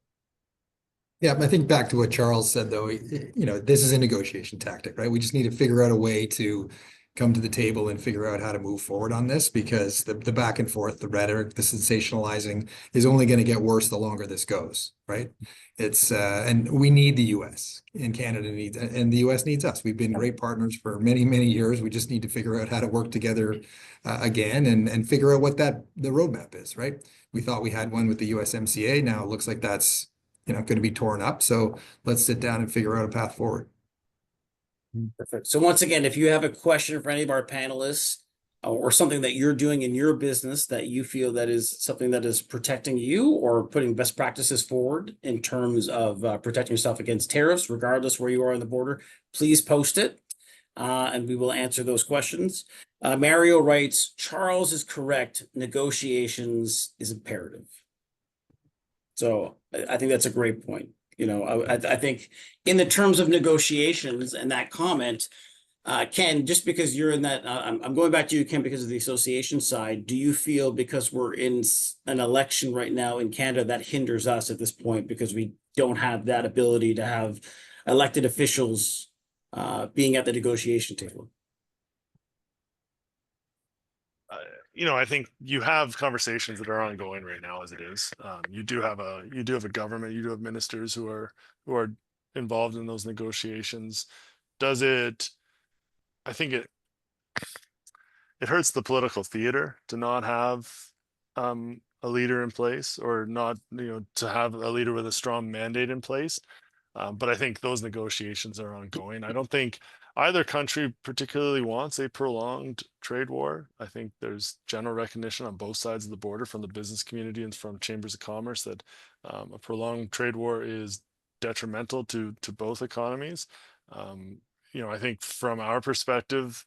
Yeah, I think back to what Charles said, though, this is a negotiation tactic, right? We just need to figure out a way to come to the table and figure out how to move forward on this, because the back and forth, the rhetoric, the sensationalizing is only going to get worse the longer this goes, right? It's and we need the US, and Canada needs, and the US needs us. We've been great partners for many, many years. We just need to figure out how to work together again and figure out what the roadmap is, right? We thought we had one with the USMCA. Now it looks like that's going to be torn up. So let's sit down and figure out a path forward. Perfect. So once again, if you have a question for any of our panelists or something that you're doing in your business that you feel that is something that is protecting you or putting best practices forward in terms of protecting yourself against tariffs, regardless where you are on the border, please post it and we will answer those questions. Mario writes, Charles is correct. Negotiations is imperative. So I think that's a great point. I think in the terms of negotiations and that comment, Ken, just because you're in that, I'm going back to you, Ken, because of the association side. Do you feel because we're in an election right now in Canada that hinders us at this point because we don't have that ability to have elected officials being at the negotiation table? I think you have conversations that are ongoing right now as it is. You do have a government, you do have ministers who are involved in those negotiations. I think it hurts the political theater to not have a leader in place, or not, to have a leader with a strong mandate in place. But I think those negotiations are ongoing. I don't think either country particularly wants a prolonged trade war. I think there's general recognition on both sides of the border, from the business community and from chambers of commerce, that a prolonged trade war is detrimental to both economies. I think from our perspective,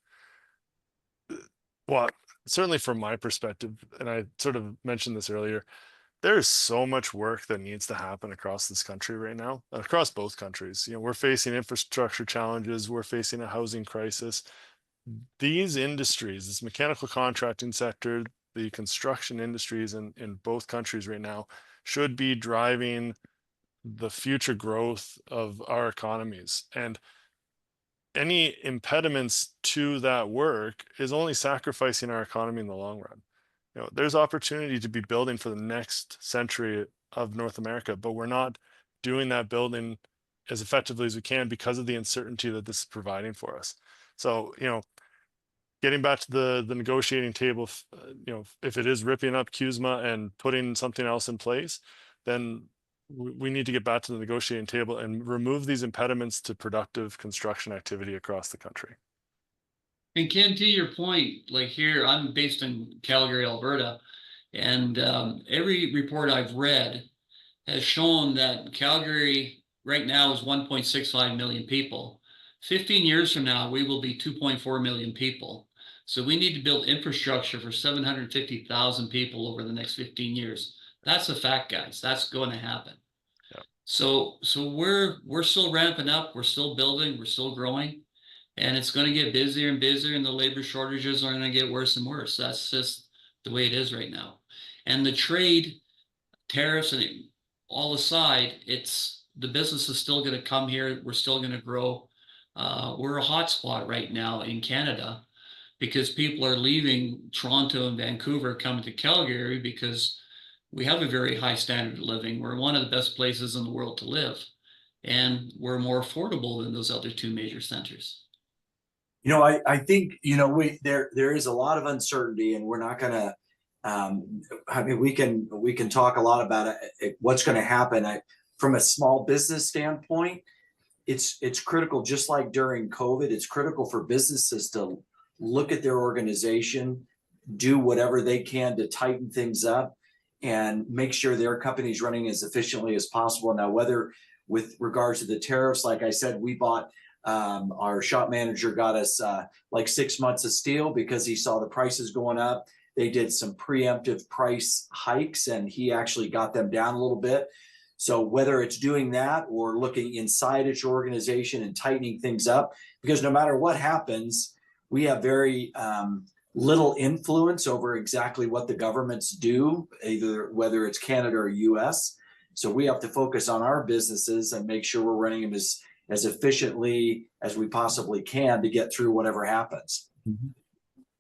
well, certainly from my perspective, and I sort of mentioned this earlier, there is so much work that needs to happen across this country right now, across both countries. We're facing infrastructure challenges, we're facing a housing crisis. These industries, this mechanical contracting sector, the construction industries in both countries right now, should be driving the future growth of our economies. And any impediments to that work is only sacrificing our economy in the long run. There's opportunity to be building for the next century of North America, but we're not doing that building as effectively as we can because of the uncertainty that this is providing for us. So, getting back to the negotiating table, if it is ripping up CUSMA and putting something else in place, then we need to get back to the negotiating table and remove these impediments to productive construction activity across the country. And Ken, to your point, like here, I'm based in Calgary, Alberta, and every report I've read has shown that Calgary right now is 1.65 million people. 15 years from now, we will be 2.4 million people. So we need to build infrastructure for 750,000 people over the next 15 years. That's a fact, guys. That's going to happen. Yeah. So we're still ramping up. We're still building. We're still growing. And it's going to get busier and busier, and the labor shortages are going to get worse and worse. That's just the way it is right now. And the trade, tariffs, and all aside, the business is still going to come here. We're still going to grow. We're a hotspot right now in Canada because people are leaving Toronto and Vancouver, coming to Calgary because we have a very high standard of living. We're one of the best places in the world to live, and we're more affordable than those other two major centers. I think, there is a lot of uncertainty, and we're not gonna, we can talk a lot about what's going to happen. From a small business standpoint, it's critical, just like during COVID, it's critical for businesses to look at their organization, do whatever they can to tighten things up and make sure their company's running as efficiently as possible. Now, whether with regards to the tariffs, like I said, we bought, our shop manager got us like 6 months of steel because he saw the prices going up. They did some preemptive price hikes, and he actually got them down a little bit. So whether it's doing that or looking inside its organization and tightening things up, because no matter what happens, we have very little influence over exactly what the governments do, whether it's Canada or US. So we have to focus on our businesses and make sure we're running them as efficiently as we possibly can to get through whatever happens. Mm-hmm.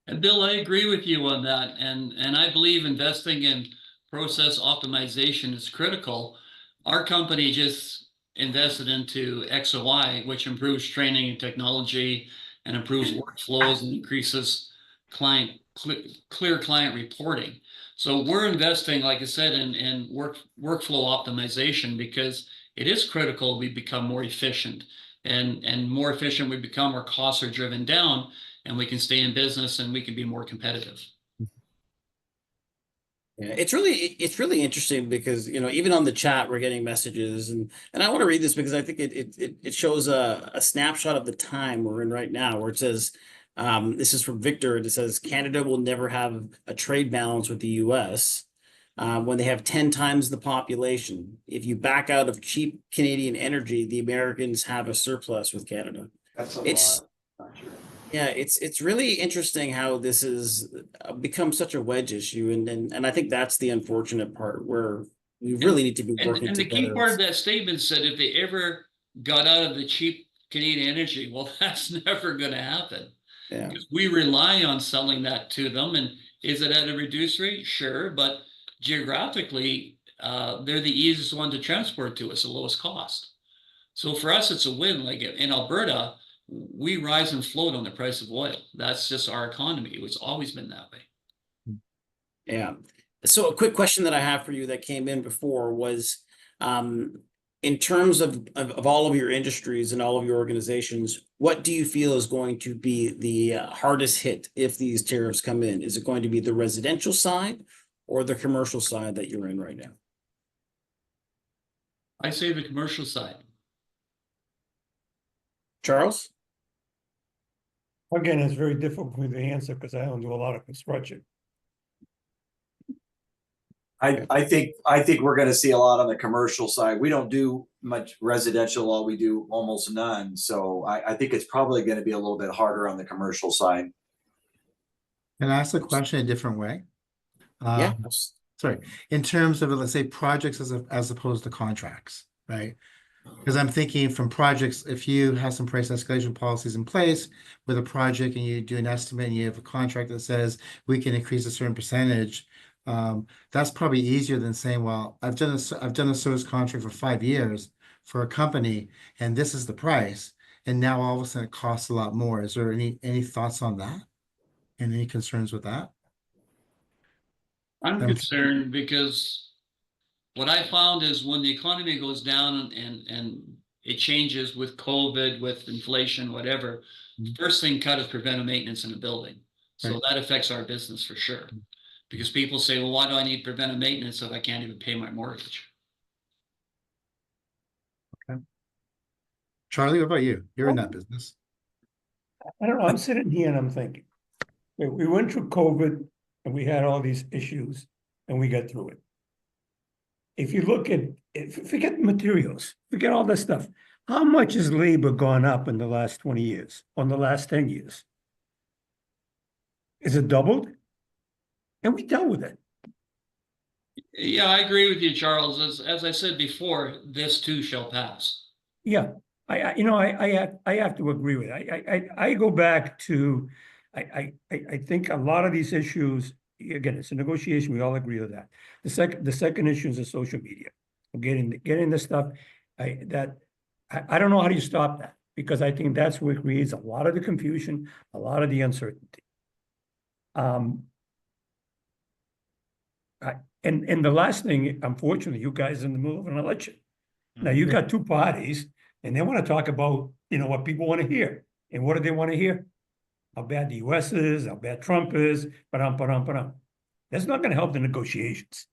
And Bill, I agree with you on that. And I believe investing in process optimization is critical. Our company just invested into XOI, which improves training and technology and improves workflows and increases clear client reporting. So we're investing, like I said, in workflow optimization because it is critical we become more efficient, and more efficient we become, our costs are driven down, and we can stay in business and we can be more competitive. Yeah, it's really interesting because, even on the chat, we're getting messages, and I want to read this because I think it shows a snapshot of the time we're in right now, where it says, this is from Victor. It says Canada will never have a trade balance with the US when they have 10 times the population. If you back out of cheap Canadian energy, the Americans have a surplus with Canada. That's lot. Yeah, it's really interesting how this has become such a wedge issue, and I think that's the unfortunate part, where we really need to be working and the together. key part of that statement said if they ever got out of the cheap Canadian energy, well, that's never going to happen. Yeah. We rely on selling that to them, and Is it at a reduced rate? Sure, but geographically, they're the easiest one to transport to us, the lowest cost. So for us, it's a win. Like in Alberta, we rise and float on the price of oil. That's just our economy. It's always been that way. Yeah. So a quick question that I have for you that came in before was, in terms of all of your industries and all of your organizations, what do you feel is going to be the hardest hit if these tariffs come in? Is it going to be the residential side or the commercial side that you're in right now? I say the commercial side. Charles? Again, it's very difficult for me to answer because I don't do a lot of construction. I think we're gonna see a lot on the commercial side. We don't do much residential, all we do almost none. So I think it's probably gonna be a little bit harder on the commercial side. Can I ask the question a different way? Yeah. Sorry, in terms of, let's say, projects as opposed to contracts, right? Because I'm thinking from projects, if you have some price escalation policies in place with a project and you do an estimate and you have a contract that says we can increase a certain percentage, that's probably easier than saying, well, I've done a service contract for 5 years for a company and this is the price, and now all of a sudden it costs a lot more. Is there any thoughts on that? And any concerns with that? I'm concerned because what I found is when the economy goes down and it changes with COVID, with inflation, whatever, first thing cut is preventive maintenance in a building. So that affects our business for sure. Because people say, well, why do I need preventive maintenance if I can't even pay my mortgage? Okay. Charlie, what about you? You're in that business. I don't know, I'm sitting here and I'm thinking, we went through COVID and we had all these issues and we got through it. If you look at, forget materials, forget all this stuff. How much has labor gone up in the last 20 years, on the last 10 years? Is it doubled? And we dealt with it. Yeah, I agree with you, Charles. As I said before, this too shall pass. Yeah, I have to agree with it. I go back to, I think a lot of these issues, again, it's a negotiation, we all agree with that. The second issue is the social media. Getting the stuff, I don't know how do you stop that, because I think that's what creates a lot of the confusion, a lot of the uncertainty. And the last thing, unfortunately, you guys are in the middle of an election. Now you got two parties and they want to talk about, what people want to hear. And what do they want to hear? How bad the US is, how bad Trump is, ba-dum. That's not going to help the negotiations.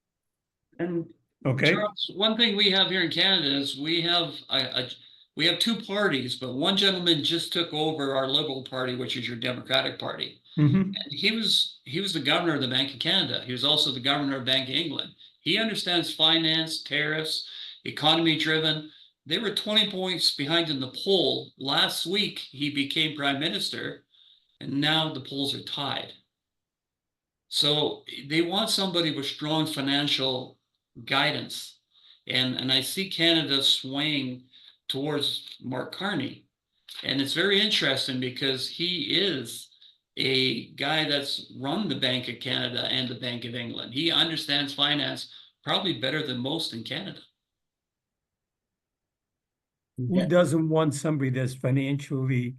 And okay, Charles, one thing we have here in Canada is we have two parties, but one gentleman just took over our Liberal Party, which is your Democratic Party. And he was the governor of the Bank of Canada. He was also the governor of Bank of England. He understands finance, tariffs, economy driven. They were 20 points behind in the poll. Last week, he became prime minister, and now the polls are tied. So they want somebody with strong financial guidance. And I see Canada swaying towards Mark Carney. And it's very interesting because he is a guy that's run the Bank of Canada and the Bank of England. He understands finance probably better than most in Canada. who doesn't want somebody that's financially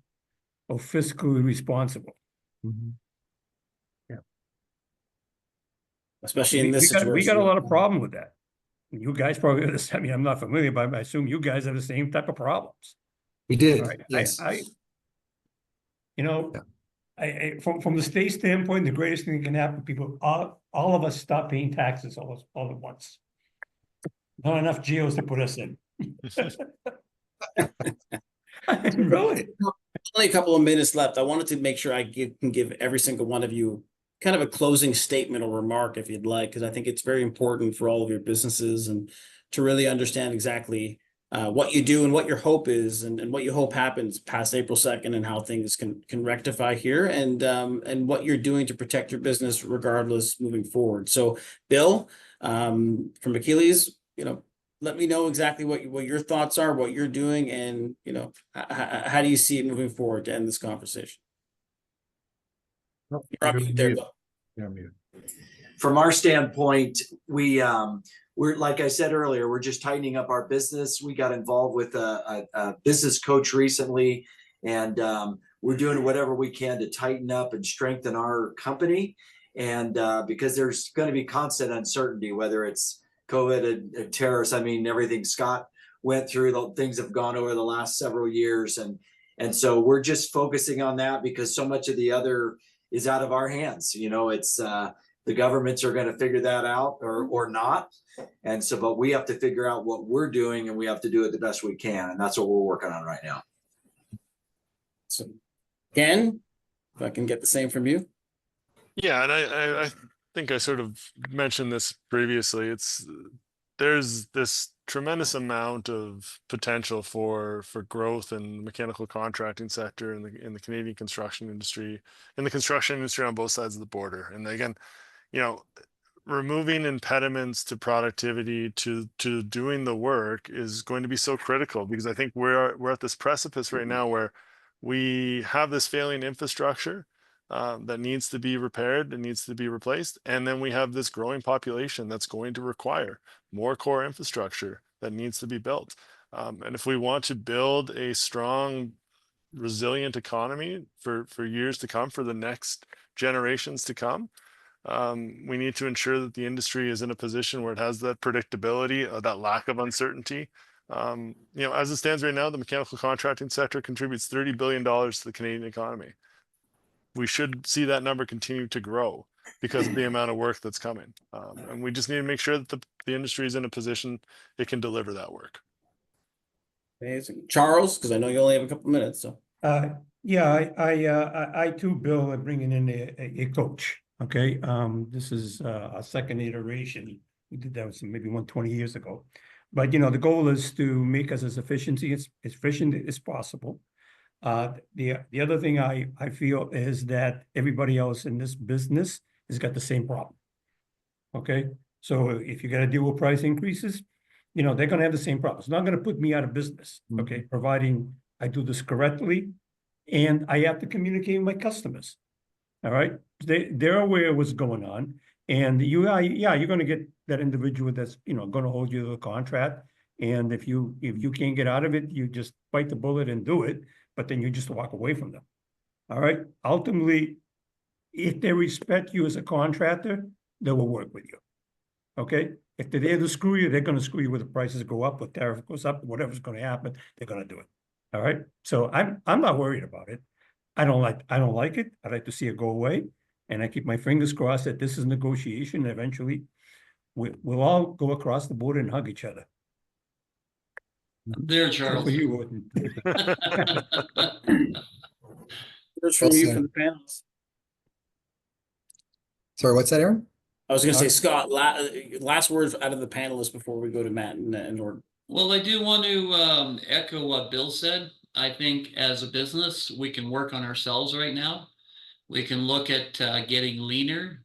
or fiscally responsible? Yeah. Especially in this situation. We got a lot of problem with that. You guys probably, I'm not familiar, but I assume you guys have the same type of problems. We did, Right. yes. From the state standpoint, the greatest thing that can happen, people, all of us stop paying taxes all at once. Not enough geos to put us in. Really? Only a couple of minutes left. I wanted to make sure I can give every single one of you kind of a closing statement or remark, if you'd like, because I think it's very important for all of your businesses and to really understand exactly what you do and what your hope is and what you hope happens past April 2nd and how things can rectify here and what you're doing to protect your business regardless moving forward. So Bill, from Achilles, let me know exactly what your thoughts are, what you're doing, and how do you see it moving forward to end this conversation? You're on mute there, Bill. You're on mute. From our standpoint, we're, like I said earlier, we're just tightening up our business. We got involved with a business coach recently, and we're doing whatever we can to tighten up and strengthen our company. And because there's going to be constant uncertainty, whether it's COVID and tariffs. I mean, everything Scott went through, the things have gone over the last several years. And so we're just focusing on that because so much of the other is out of our hands. You know, it's the governments are going to figure that out or not. And so, but we have to figure out what we're doing, and we have to do it the best we can. And that's what we're working on right now. So, Ken, if I can get the same from you. Yeah, and I think I sort of mentioned this previously. There's this tremendous amount of potential for growth in the mechanical contracting sector in the Canadian construction industry, in the construction industry on both sides of the border. And again, you know, removing impediments to productivity, to doing the work is going to be so critical, because I think we're at this precipice right now where we have this failing infrastructure that needs to be repaired and needs to be replaced. And then we have this growing population that's going to require more core infrastructure that needs to be built. And if we want to build a strong, resilient economy for years to come, for the next generations to come, we need to ensure that the industry is in a position where it has that predictability, that lack of uncertainty. You know, as it stands right now, the mechanical contracting sector contributes $30 billion to the Canadian economy. We should see that number continue to grow because of the amount of work that's coming. And we just need to make sure that the industry is in a position it can deliver that work. Amazing. Charles, because I know you only have a couple minutes. So Yeah, I too, Bill, am bringing in a coach. Okay, this is a second iteration. We did that maybe 20 years ago. But, you know, the goal is to make us as efficient as possible. The other thing I feel is that everybody else in this business has got the same problem. Okay, so if you got to deal with price increases, you know, they're going to have the same problem. It's not going to put me out of business. Okay, providing I do this correctly, and I have to communicate with my customers. All right, they're aware of what's going on, and you're going to get that individual that's, you know, going to hold you to the contract. And if you can't get out of it, you just bite the bullet and do it. But then you just walk away from them. All right. Ultimately, if they respect you as a contractor, they will work with you. Okay. If they're there to screw you, they're going to screw you when the prices go up, when tariff goes up, whatever's going to happen, they're going to do it. All right. So I'm not worried about it. I don't like it. I'd like to see it go away. And I keep my fingers crossed that this is negotiation. And eventually we'll all go across the border and hug each other. There, Charles. For you, Orton. Here's from you from the panels. Sorry, what's that, Aaron? I was going to say, Scott, last words out of the panelists before we go to Matt and Orton. Well, I do want to echo what Bill said. I think as a business, we can work on ourselves right now. We can look at getting leaner,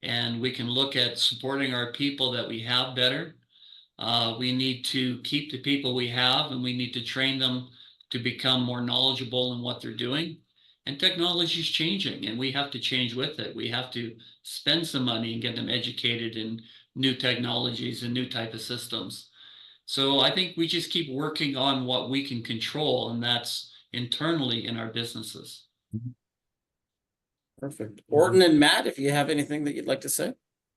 and we can look at supporting our people that we have better. We need to keep the people we have, and we need to train them to become more knowledgeable in what they're doing. And technology is changing, and we have to change with it. We have to spend some money and get them educated in new technologies and new type of systems. So I think we just keep working on what we can control, and that's internally in our businesses. Perfect. Orton and Matt, if you have anything that you'd like to say.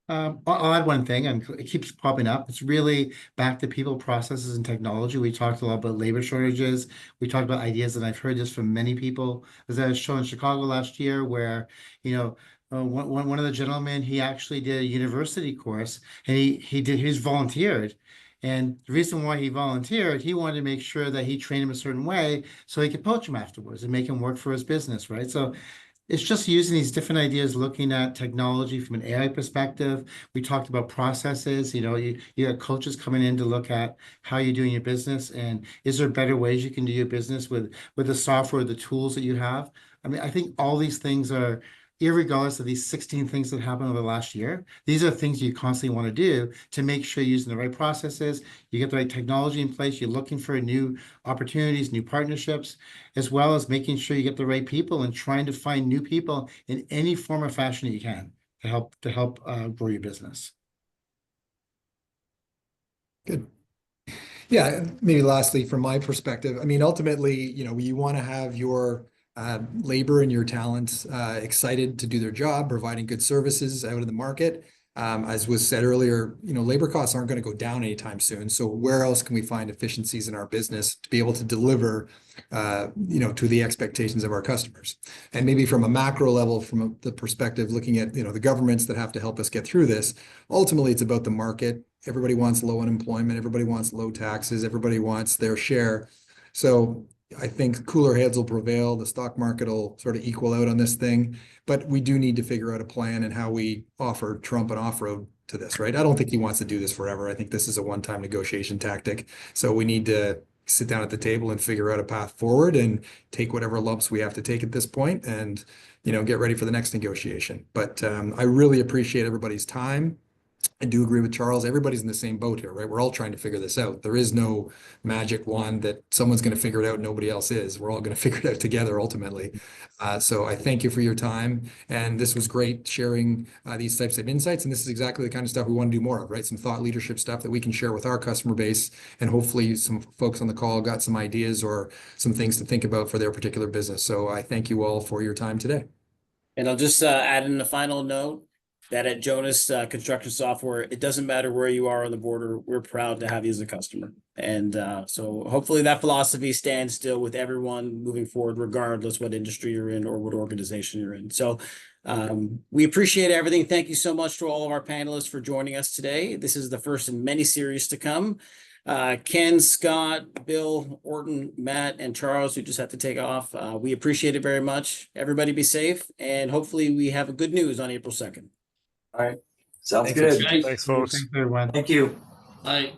I'll add one thing, and it keeps popping up. It's really back to people, processes, and technology. We talked a lot about labor shortages. We talked about ideas, and I've heard this from many people. As I was shown in Chicago last year, where, you know, one of the gentlemen, he actually did a university course, and he's volunteered. And the reason why he volunteered, he wanted to make sure that he trained him a certain way so he could poach him afterwards and make him work for his business, right? So it's just using these different ideas, looking at technology from an AI perspective. We talked about processes. You know, you got coaches coming in to look at how you're doing your business, and is there better ways you can do your business with the software, the tools that you have. I mean, I think all these things are, irregardless of these 16 things that happened over the last year, these are things you constantly want to do to make sure you're using the right processes, you get the right technology in place, you're looking for new opportunities, new partnerships, as well as making sure you get the right people and trying to find new people in any form or fashion that you can. to help grow your business. Good. Yeah, maybe lastly, from my perspective, I mean, ultimately, you know, you want to have your labor and your talents excited to do their job, providing good services out in the market. As was said earlier, you know, labor costs aren't going to go down anytime soon. So where else can we find efficiencies in our business to be able to deliver, you know, to the expectations of our customers? And maybe from a macro level, from the perspective, looking at, you know, the governments that have to help us get through this, ultimately it's about the market. Everybody wants low unemployment. Everybody wants low taxes. Everybody wants their share. So I think cooler heads will prevail. The stock market will sort of equal out on this thing, but we do need to figure out a plan and how we offer Trump an off-road to this, right? I don't think he wants to do this forever. I think this is a one-time negotiation tactic. So we need to sit down at the table and figure out a path forward and take whatever lumps we have to take at this point and, you know, get ready for the next negotiation. But I really appreciate everybody's time. I do agree with Charles. Everybody's in the same boat here, right? We're all trying to figure this out. There is no magic wand that someone's going to figure it out. Nobody else is. We're all going to figure it out together ultimately. So I thank you for your time. And this was great sharing these types of insights. And this is exactly the kind of stuff we want to do more of, right? Some thought leadership stuff that we can share with our customer base. And hopefully some folks on the call got some ideas or some things to think about for their particular business. So I thank you all for your time today. And I'll just add in a final note that at Jonas Construction Software, it doesn't matter where you are on the border. We're proud to have you as a customer. And so hopefully that philosophy stands still with everyone moving forward, regardless what industry you're in or what organization you're in. So we appreciate everything. Thank you so much to all of our panelists for joining us today. This is the first in many series to come. Ken, Scott, Bill, Orton, Matt, and Charles, who just had to take off. We appreciate it very much. Everybody be safe. And hopefully we have a good news on April 2nd. All right. Sounds Thank you. good. Guys, Thanks, folks. Thanks, everyone. Thank you. bye.